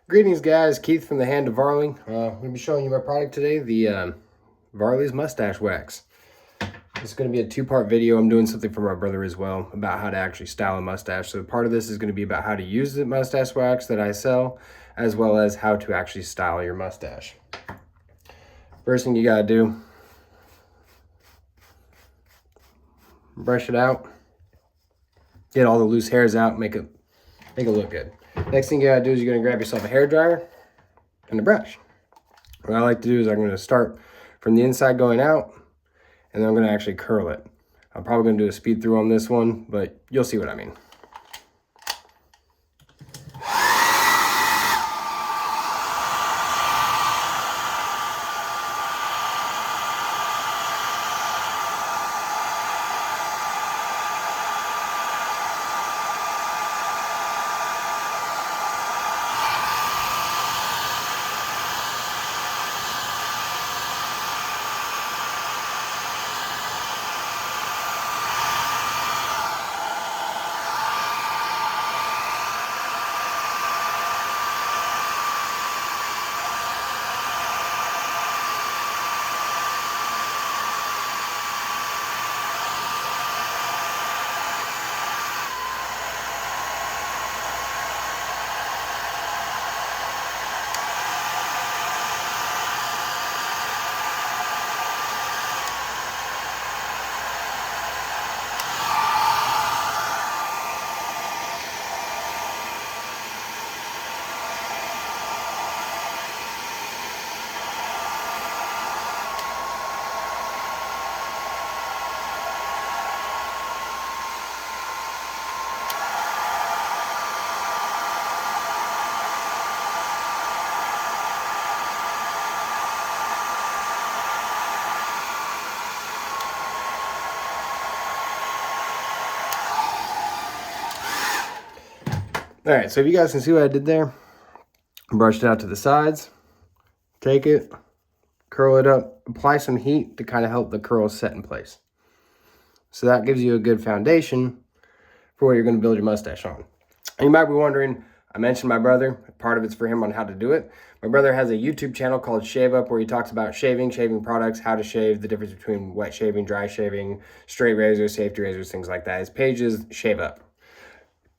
Greetings guys, Keith from the Hand of Varley. I'm going to be showing you my product today, the Varley's Mustache Wax. It's going to be a two-part video. I'm doing something for my brother as well about how to actually style a mustache. So part of this is going to be about how to use the mustache wax that I sell, as well as how to actually style your mustache. First thing you got to do, brush it out, get all the loose hairs out, make it look good. Next thing you gotta do is you're gonna grab yourself a hair dryer and a brush. What I like to do is I'm gonna start from the inside going out, and then I'm gonna actually curl it. I'm probably gonna do a speed through on this one, but you'll see what I mean. All right, so if you guys can see what I did there, brushed it out to the sides, take it, curl it up, apply some heat to kind of help the curls set in place. So that gives you a good foundation for what you're going to build your mustache on. And you might be wondering, I mentioned my brother, part of it's for him on how to do it. My brother has a YouTube channel called Shave Up where he talks about shaving products, how to shave, the difference between wet shaving, dry shaving, straight razors, safety razors, things like that. His page is Shave Up.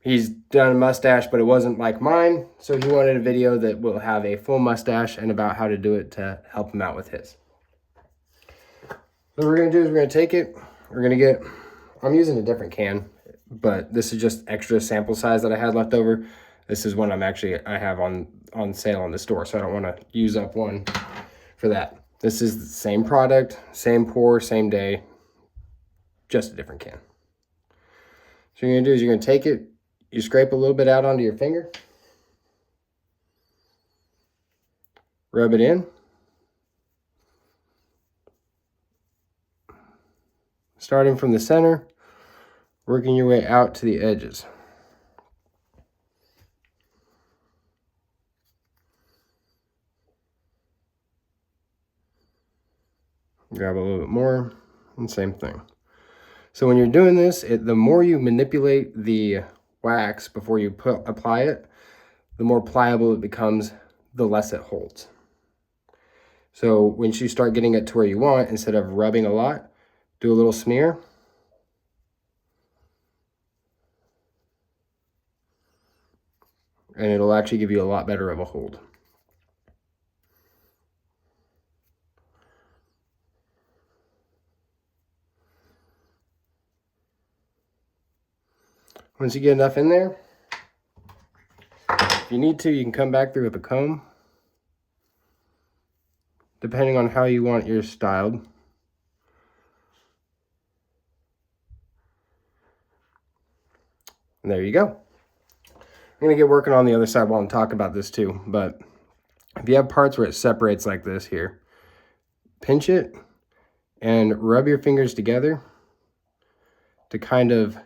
He's done a mustache, but it wasn't like mine, so he wanted a video that will have a full mustache and about how to do it to help him out with his. So what we're going to do is we're going to take it, we're going to get, I'm using a different can, but this is just extra sample size that I had left over. This is one I have on sale on the store, so I don't want to use up one for that. This is the same product, same pour, same day, just a different can. So what you're going to do is you're going to take it, you scrape a little bit out onto your finger, rub it in, starting from the center, working your way out to the edges. Grab a little bit more, and same thing. So when you're doing this, the more you manipulate the wax before you apply it, the more pliable it becomes, the less it holds. So once you start getting it to where you want, instead of rubbing a lot, do a little smear. And it'll actually give you a lot better of a hold. Once you get enough in there, if you need to, you can come back through with a comb, depending on how you want yours styled. And there you go. I'm going to get working on the other side while I'm talking about this too, but if you have parts where it separates like this here, pinch it and rub your fingers together to kind of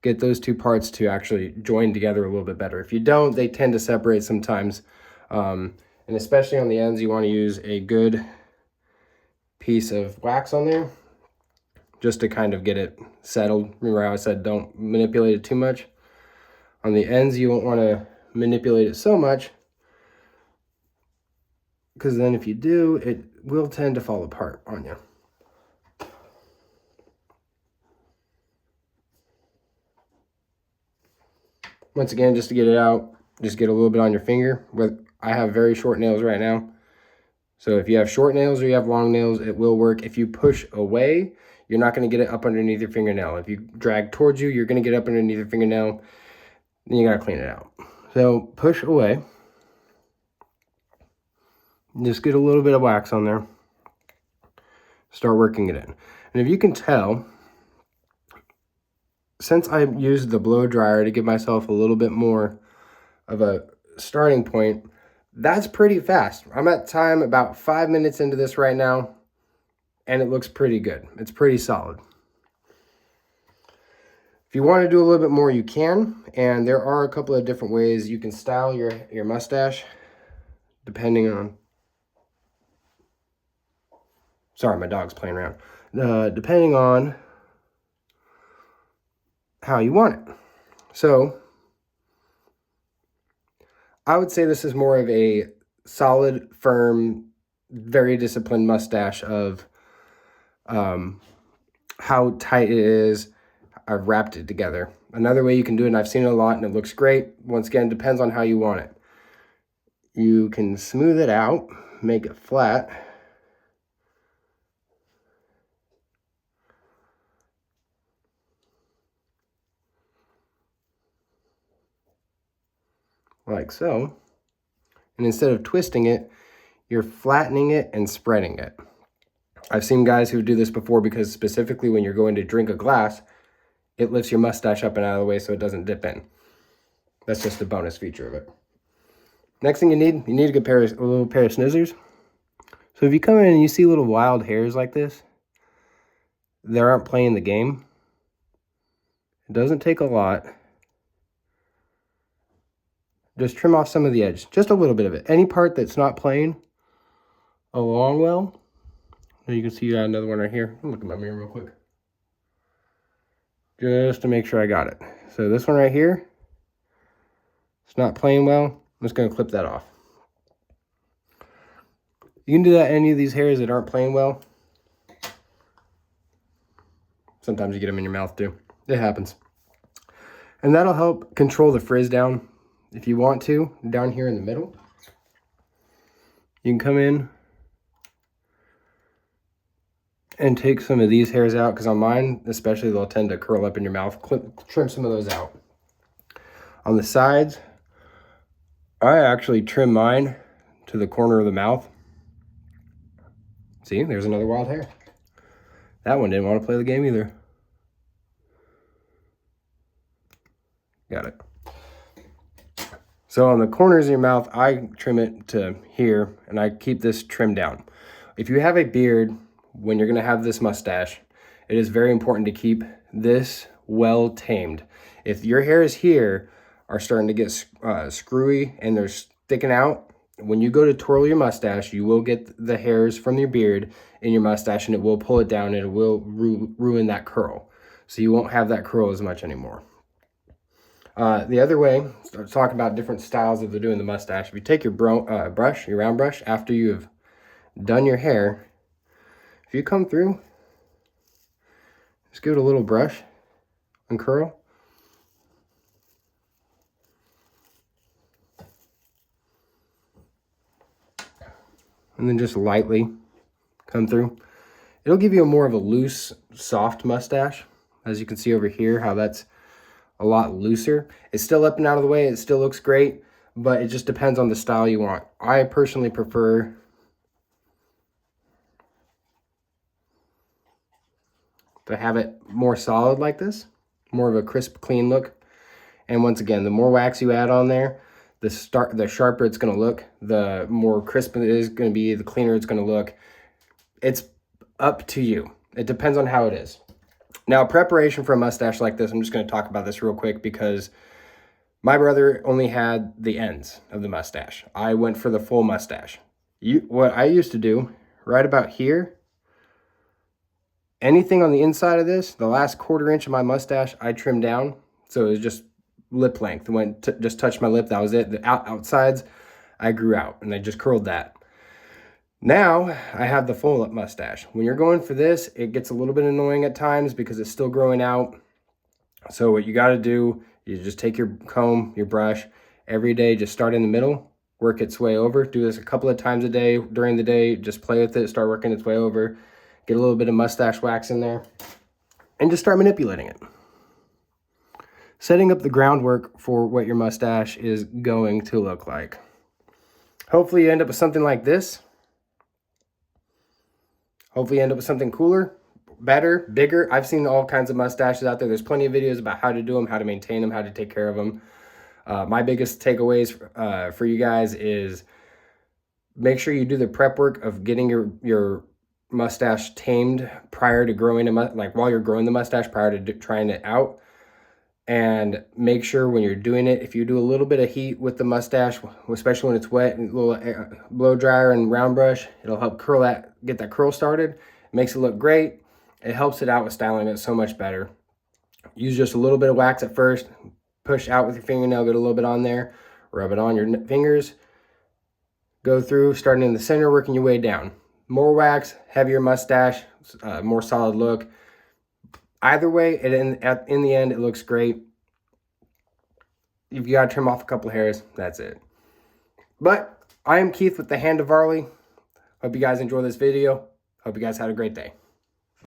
get those two parts to actually join together a little bit better. If you don't, they tend to separate sometimes. And especially on the ends, you want to use a good piece of wax on there just to kind of get it settled. Remember how I said don't manipulate it too much? On the ends, you won't want to manipulate it so much, because then if you do, it will tend to fall apart on you. Once again, just to get it out, just get a little bit on your finger. I have very short nails right now. So if you have short nails or you have long nails, it will work. If you push away, you're not going to get it up underneath your fingernail. If you drag towards you, you're going to get up underneath your fingernail. Then you got to clean it out. So push away. Just get a little bit of wax on there. Start working it in. And if you can tell, since I used the blow dryer to give myself a little bit more of a starting point, that's pretty fast. I'm at time about 5 minutes into this right now, and it looks pretty good. It's pretty solid. If you want to do a little bit more, you can, and there are a couple of different ways you can style your mustache, depending on... Sorry, my dog's playing around. Depending on how you want it. So I would say this is more of a solid, firm, very disciplined mustache of how tight it is. I've wrapped it together. Another way you can do it, and I've seen it a lot, and it looks great. Once again, depends on how you want it. You can smooth it out, make it flat. Like so. And instead of twisting it, you're flattening it and spreading it. I've seen guys who do this before because specifically when you're going to drink a glass, it lifts your mustache up and out of the way so it doesn't dip in. That's just a bonus feature of it. Next thing you need a good a little pair of scissors. So if you come in and you see little wild hairs like this, they aren't playing the game. It doesn't take a lot. Just trim off some of the edge, just a little bit of it. Any part that's not playing along well. You can see you got another one right here. Look at my mirror real quick. Just to make sure I got it. So this one right here, it's not playing well. I'm just going to clip that off. You can do that any of these hairs that aren't playing well. Sometimes you get them in your mouth too. It happens. And that'll help control the frizz down. If you want to, down here in the middle, you can come in and take some of these hairs out, because on mine, especially, they'll tend to curl up in your mouth. Trim some of those out. On the sides, I actually trim mine to the corner of the mouth. See, there's another wild hair. That one didn't want to play the game either. Got it. So on the corners of your mouth, I trim it to here, and I keep this trimmed down. If you have a beard, when you're going to have this mustache, it is very important to keep this well tamed. If your hairs here are starting to get screwy and they're sticking out, when you go to twirl your mustache, you will get the hairs from your beard in your mustache, and it will pull it down, and it will ruin that curl. So you won't have that curl as much anymore. The other way, let's talk about different styles of doing the mustache. If you take your brush, your round brush, after you've done your hair, if you come through, just give it a little brush and curl. And then just lightly come through. It'll give you more of a loose, soft mustache. As you can see over here, how that's a lot looser. It's still up and out of the way. It still looks great, but it just depends on the style you want. I personally prefer to have it more solid like this, more of a crisp, clean look. And once again, the more wax you add on there, the sharper it's going to look, the more crisp it is going to be, the cleaner it's going to look. It's up to you. It depends on how it is. Now, preparation for a mustache like this, I'm just going to talk about this real quick because my brother only had the ends of the mustache. I went for the full mustache. What I used to do, right about here, anything on the inside of this, the last 1/4 inch of my mustache, I trimmed down. So it was just lip length. When it just touched my lip, that was it. The outsides, I grew out, and I just curled that. Now, I have the full up mustache. When you're going for this, it gets a little bit annoying at times because it's still growing out. So what you got to do, you just take your comb, your brush, every day, just start in the middle, work its way over. Do this a couple of times a day during the day. Just play with it, start working its way over. Get a little bit of mustache wax in there, and just start manipulating it. Setting up the groundwork for what your mustache is going to look like. Hopefully you end up with something like this. Hopefully you end up with something cooler, better, bigger. I've seen all kinds of mustaches out there. There's plenty of videos about how to do them, how to maintain them, how to take care of them. My biggest takeaways for you guys is make sure you do the prep work of getting your mustache tamed prior to growing like while you're growing the mustache, prior to trying it out. And make sure when you're doing it, if you do a little bit of heat with the mustache, especially when it's wet, and a little blow dryer and round brush, it'll help get that curl started. It makes it look great. It helps it out with styling it so much better. Use just a little bit of wax at first. Push out with your fingernail, get a little bit on there. Rub it on your fingers. Go through, starting in the center, working your way down. More wax, heavier mustache, more solid look. Either way, in the end, it looks great. If you got to trim off a couple hairs, that's it. But I am Keith with the Hand of Varley. Hope you guys enjoy this video. Hope you guys had a great day.